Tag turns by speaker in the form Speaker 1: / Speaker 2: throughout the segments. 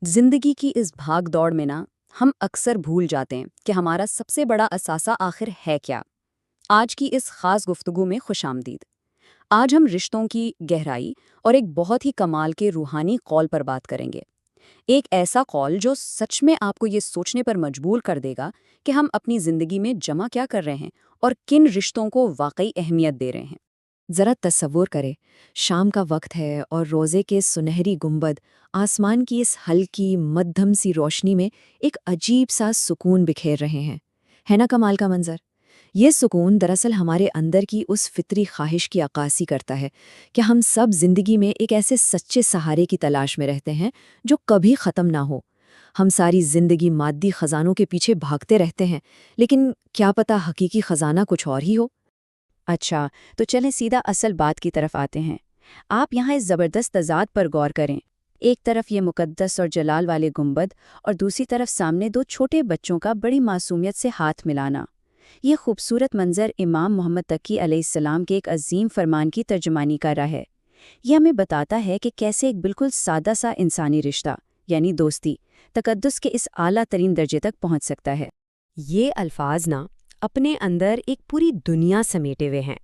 Speaker 1: जिंदगी की इस भाग दौड़ में ना हम अक्सर भूल जाते हैं कि हमारा सबसे बड़ा असासा आखिर है क्या। आज की इस खास गुफ्तगू में खुशामदीद। आज हम रिश्तों की गहराई और एक बहुत ही कमाल के रूहानी कौल पर बात करेंगे। एक ऐसा कौल जो सच में आपको ये सोचने पर मजबूर कर देगा कि हम अपनी जिंदगी में जमा क्या कर रहे हैं और किन रिश्तों को वाकई अहमियत दे रहे हैं।
Speaker 2: ज़रा तस्वुर करें, शाम का वक्त है और रोज़े के सुनहरी गुंबद आसमान की इस हल्की मध्यम सी रोशनी में एक अजीब सा सुकून बिखेर रहे हैं। है ना कमाल का मंजर? ये सुकून दरअसल हमारे अंदर की उस फितरी ख्वाहिश की अक्कासी करता है कि हम सब जिंदगी में एक ऐसे सच्चे सहारे की तलाश में रहते हैं जो कभी ख़त्म ना हो। हम सारी जिंदगी मादी खजानों के पीछे भागते रहते हैं, लेकिन क्या पता हकीकी खजाना कुछ और ही हो।
Speaker 1: अच्छा, तो चलें सीधा असल बात की तरफ आते हैं। आप यहाँ इस ज़बरदस्त तज़ाद पर गौर करें। एक तरफ ये मुकद्दस और जलाल वाले गुंबद और दूसरी तरफ सामने दो छोटे बच्चों का बड़ी मासूमियत से हाथ मिलाना। ये खूबसूरत मंजर इमाम मोहम्मद तकी अलैहिस्सलाम के एक अजीम फरमान की तर्जुमानी कर रहा है। ये हमें बताता है कि कैसे एक बिल्कुल सादा सा इंसानी रिश्ता यानी दोस्ती तकद्दुस के इस आला तरीन दर्जे तक पहुँच सकता है।
Speaker 2: ये अल्फाज ना अपने अंदर एक पूरी दुनिया समेटे हुए हैं।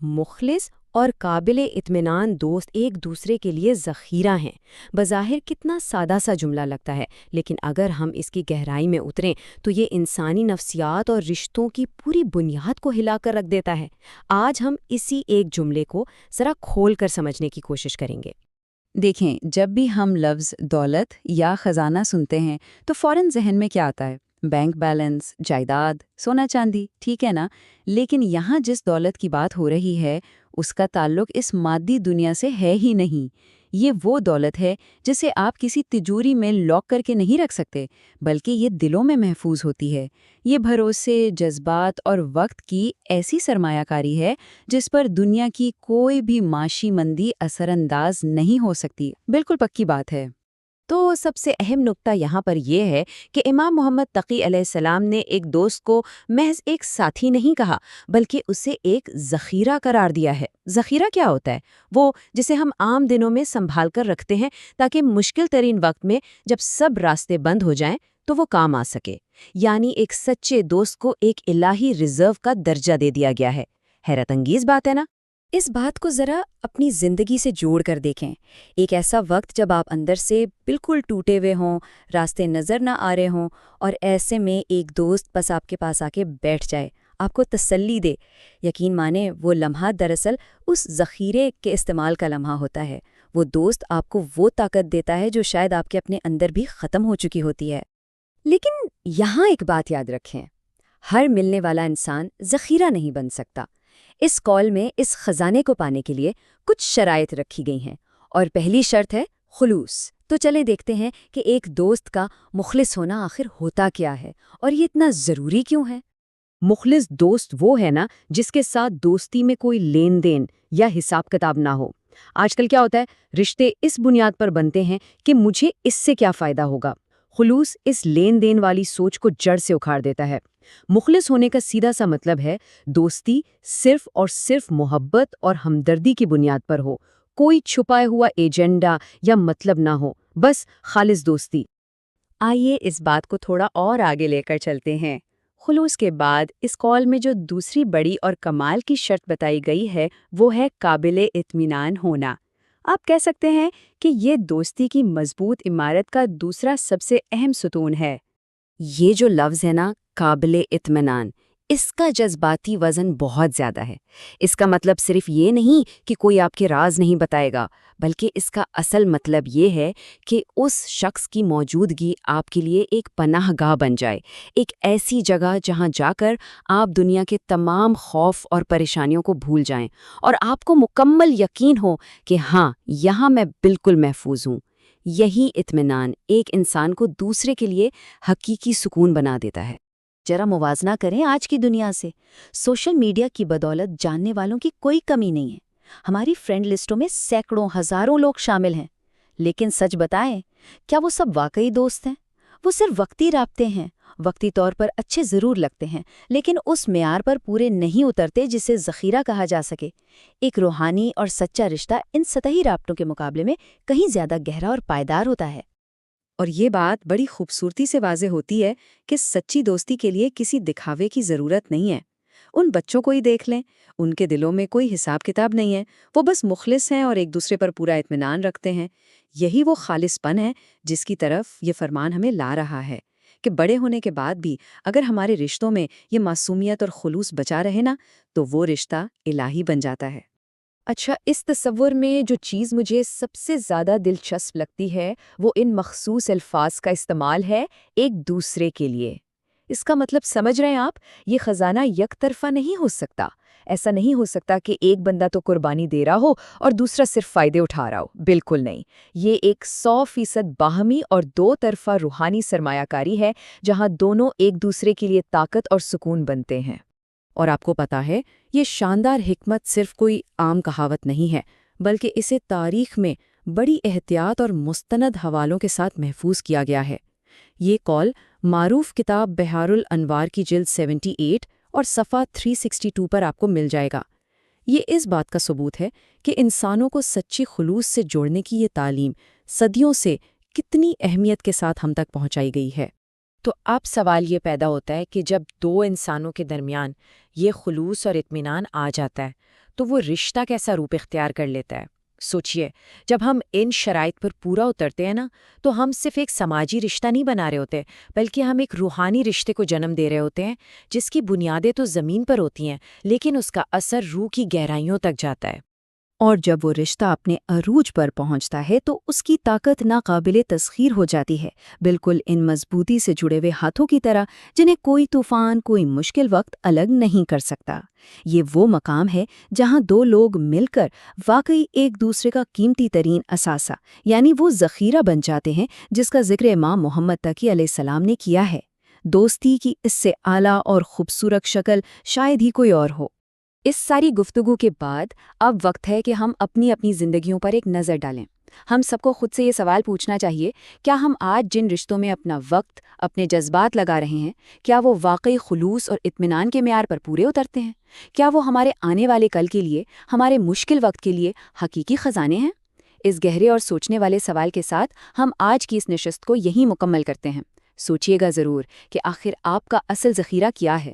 Speaker 2: मुखलिस और काबिल इत्मीनान दोस्त एक दूसरे के लिए ज़ख़ीरा हैं। बज़ाहिर कितना सादा सा जुमला लगता है, लेकिन अगर हम इसकी गहराई में उतरें तो ये इंसानी नफ्सियात और रिश्तों की पूरी बुनियाद को हिलाकर रख देता है। आज हम इसी एक जुमले को ज़रा खोल कर समझने की कोशिश करेंगे।
Speaker 1: देखें, जब भी हम लफ्ज़ दौलत या ख़जाना सुनते हैं तो फ़ौरन जहन में क्या आता है? बैंक बैलेंस, जायदाद, सोना चांदी, ठीक है ना। लेकिन यहाँ जिस दौलत की बात हो रही है उसका ताल्लुक इस मादी दुनिया से है ही नहीं। ये वो दौलत है जिसे आप किसी तिजोरी में लॉक करके नहीं रख सकते, बल्कि ये दिलों में महफूज होती है। ये भरोसे, जज्बात और वक्त की ऐसी सरमायाकारी है जिस पर दुनिया की कोई भी माशी मंदी असरअंदाज नहीं हो सकती। बिल्कुल पक्की बात है।
Speaker 2: तो सबसे अहम नुक्ता यहाँ पर यह है कि इमाम मोहम्मद तकी अलैहिस्सलाम ने एक दोस्त को महज एक साथी नहीं कहा, बल्कि उसे एक ज़ख़ीरा करार दिया है। ज़ख़ीरा क्या होता है? वो जिसे हम आम दिनों में संभाल कर रखते हैं ताकि मुश्किल तरीन वक्त में जब सब रास्ते बंद हो जाएं तो वो काम आ सके। यानी एक सच्चे दोस्त को एक इलाही रिजर्व का दर्जा दे दिया गया है। हैरत अंगीज बात है ना?
Speaker 1: इस बात को ज़रा अपनी ज़िंदगी से जोड़ कर देखें। एक ऐसा वक्त जब आप अंदर से बिल्कुल टूटे हुए हों, रास्ते नज़र ना आ रहे हों, और ऐसे में एक दोस्त बस आपके पास आके बैठ जाए, आपको तसल्ली दे। यकीन माने वो लम्हा दरअसल उस ज़ख़ीरे के इस्तेमाल का लम्हा होता है। वो दोस्त आपको वो ताकत देता है जो शायद आपके अपने अंदर भी ख़त्म हो चुकी होती है। लेकिन यहाँ एक बात याद रखें, हर मिलने वाला इंसान ज़ख़ीरा नहीं बन सकता। इस कॉल में इस खजाने को पाने के लिए कुछ शराइत रखी गई हैं, और पहली शर्त है खुलूस। तो चले देखते हैं कि एक दोस्त का मुखलिस होना आखिर होता क्या है और ये इतना ज़रूरी क्यों है।
Speaker 2: मुखलिस दोस्त वो है ना जिसके साथ दोस्ती में कोई लेन देन या हिसाब किताब ना हो। आजकल क्या होता है, रिश्ते इस बुनियाद पर बनते हैं कि मुझे इससे क्या फायदा होगा। खुलूस इस लेन देन वाली सोच को जड़ से उखाड़ देता है। मुखलिस होने का सीधा सा मतलब है दोस्ती सिर्फ और सिर्फ मोहब्बत और हमदर्दी की बुनियाद पर हो, कोई छुपाया हुआ एजेंडा या मतलब ना हो, बस खालिस दोस्ती।
Speaker 1: आइए इस बात को थोड़ा और आगे लेकर चलते हैं। खुलूस के बाद इस कॉल में जो दूसरी बड़ी और कमाल की शर्त बताई गई है वो है काबिले इत्मीनान होना। आप कह सकते हैं कि ये दोस्ती की मजबूत इमारत का दूसरा सबसे अहम सुतून है। ये जो लफ्ज़ है ना, काबिले इत्मीनान, इसका जज्बाती वज़न बहुत ज़्यादा है। इसका मतलब सिर्फ ये नहीं कि कोई आपके राज नहीं बताएगा, बल्कि इसका असल मतलब ये है कि उस शख्स की मौजूदगी आपके लिए एक पनाहगाह बन जाए, एक ऐसी जगह जहां जाकर आप दुनिया के तमाम खौफ और परेशानियों को भूल जाएं और आपको मुकम्मल यकीन हो कि हाँ, यहाँ मैं बिल्कुल महफूज हूँ। यही इत्मीनान एक इंसान को दूसरे के लिए हकीकी सुकून बना देता है। जरा मुवाजना करें आज की दुनिया से। सोशल मीडिया की बदौलत जानने वालों की कोई कमी नहीं है। हमारी फ्रेंड लिस्टों में सैकड़ों हजारों लोग शामिल हैं। लेकिन सच बताएं, क्या वो सब वाकई दोस्त हैं? वो सिर्फ वक्ती राब्ते हैं। वक्ती तौर पर अच्छे ज़रूर लगते हैं, लेकिन उस मेयार पर पूरे नहीं उतरते जिसे ज़ख़ीरा कहा जा सके। एक रूहानी और सच्चा रिश्ता इन सतही राब्तों के मुकाबले में कहीं ज़्यादा गहरा और पायदार होता है। اور یہ بات بڑی خوبصورتی سے واضح ہوتی ہے کہ سچی دوستی کے لیے کسی دکھاوے کی ضرورت نہیں ہے۔ ان بچوں کو ہی دیکھ لیں، ان کے دلوں میں کوئی حساب کتاب نہیں ہے، وہ بس مخلص ہیں اور ایک دوسرے پر پورا اطمینان رکھتے ہیں۔ یہی وہ خالص پن ہے جس کی طرف یہ فرمان ہمیں لا رہا ہے کہ بڑے ہونے کے بعد بھی اگر ہمارے رشتوں میں یہ معصومیت اور خلوص بچا رہے نا، تو وہ رشتہ الہی بن جاتا ہے۔
Speaker 2: اچھا، اس تصور میں جو چیز مجھے سب سے زیادہ دلچسپ لگتی ہے وہ ان مخصوص الفاظ کا استعمال ہے، ایک دوسرے کے لیے۔ اس کا مطلب سمجھ رہے ہیں آپ؟ یہ خزانہ یک طرفہ نہیں ہو سکتا۔ ایسا نہیں ہو سکتا کہ ایک بندہ تو قربانی دے رہا ہو اور دوسرا صرف فائدے اٹھا رہا ہو۔ بالکل نہیں۔ یہ ایک 100% باہمی اور دو طرفہ روحانی سرمایہ کاری ہے، جہاں دونوں ایک دوسرے کے لیے طاقت اور سکون بنتے ہیں۔ اور آپ کو پتا ہے، یہ شاندار حکمت صرف کوئی عام کہاوت نہیں ہے، بلکہ اسے تاریخ میں بڑی احتیاط اور مستند حوالوں کے ساتھ محفوظ کیا گیا ہے۔ یہ قول معروف کتاب بحار الانوار کی جلد 78 اور صفحہ 362 پر آپ کو مل جائے گا۔ یہ اس بات کا ثبوت ہے کہ انسانوں کو سچی خلوص سے جوڑنے کی یہ تعلیم صدیوں سے کتنی اہمیت کے ساتھ ہم تک پہنچائی گئی ہے۔ تو اب سوال یہ پیدا ہوتا ہے کہ جب دو انسانوں کے درمیان یہ خلوص اور اطمینان آ جاتا ہے تو وہ رشتہ کیسا روپ اختیار کر لیتا ہے؟ سوچئے، جب ہم ان شرائط پر پورا اترتے ہیں نا، تو ہم صرف ایک سماجی رشتہ نہیں بنا رہے ہوتے، بلکہ ہم ایک روحانی رشتے کو جنم دے رہے ہوتے ہیں، جس کی بنیادیں تو زمین پر ہوتی ہیں، لیکن اس کا اثر روح کی گہرائیوں تک جاتا ہے۔
Speaker 1: اور جب وہ رشتہ اپنے عروج پر پہنچتا ہے تو اس کی طاقت ناقابل تسخیر ہو جاتی ہے، بالکل ان مضبوطی سے جڑے ہوئے ہاتھوں کی طرح جنہیں کوئی طوفان، کوئی مشکل وقت الگ نہیں کر سکتا۔ یہ وہ مقام ہے جہاں دو لوگ مل کر واقعی ایک دوسرے کا قیمتی ترین اثاثہ، یعنی وہ ذخیرہ بن جاتے ہیں جس کا ذکر امام محمد تقی علیہ السلام نے کیا ہے۔ دوستی کی اس سے اعلیٰ اور خوبصورت شکل شاید ہی کوئی اور ہو۔ اس ساری گفتگو کے بعد اب وقت ہے کہ ہم اپنی زندگیوں پر ایک نظر ڈالیں۔ ہم سب کو خود سے یہ سوال پوچھنا چاہیے، کیا ہم آج جن رشتوں میں اپنا وقت، اپنے جذبات لگا رہے ہیں، کیا وہ واقعی خلوص اور اطمینان کے معیار پر پورے اترتے ہیں؟ کیا وہ ہمارے آنے والے کل کے لیے، ہمارے مشکل وقت کے لیے حقیقی خزانے ہیں؟ اس گہرے اور سوچنے والے سوال کے ساتھ ہم آج کی اس نشست کو یہیں مکمل کرتے ہیں۔ سوچیے گا ضرور کہ آخر آپ کا اصل ذخیرہ کیا ہے۔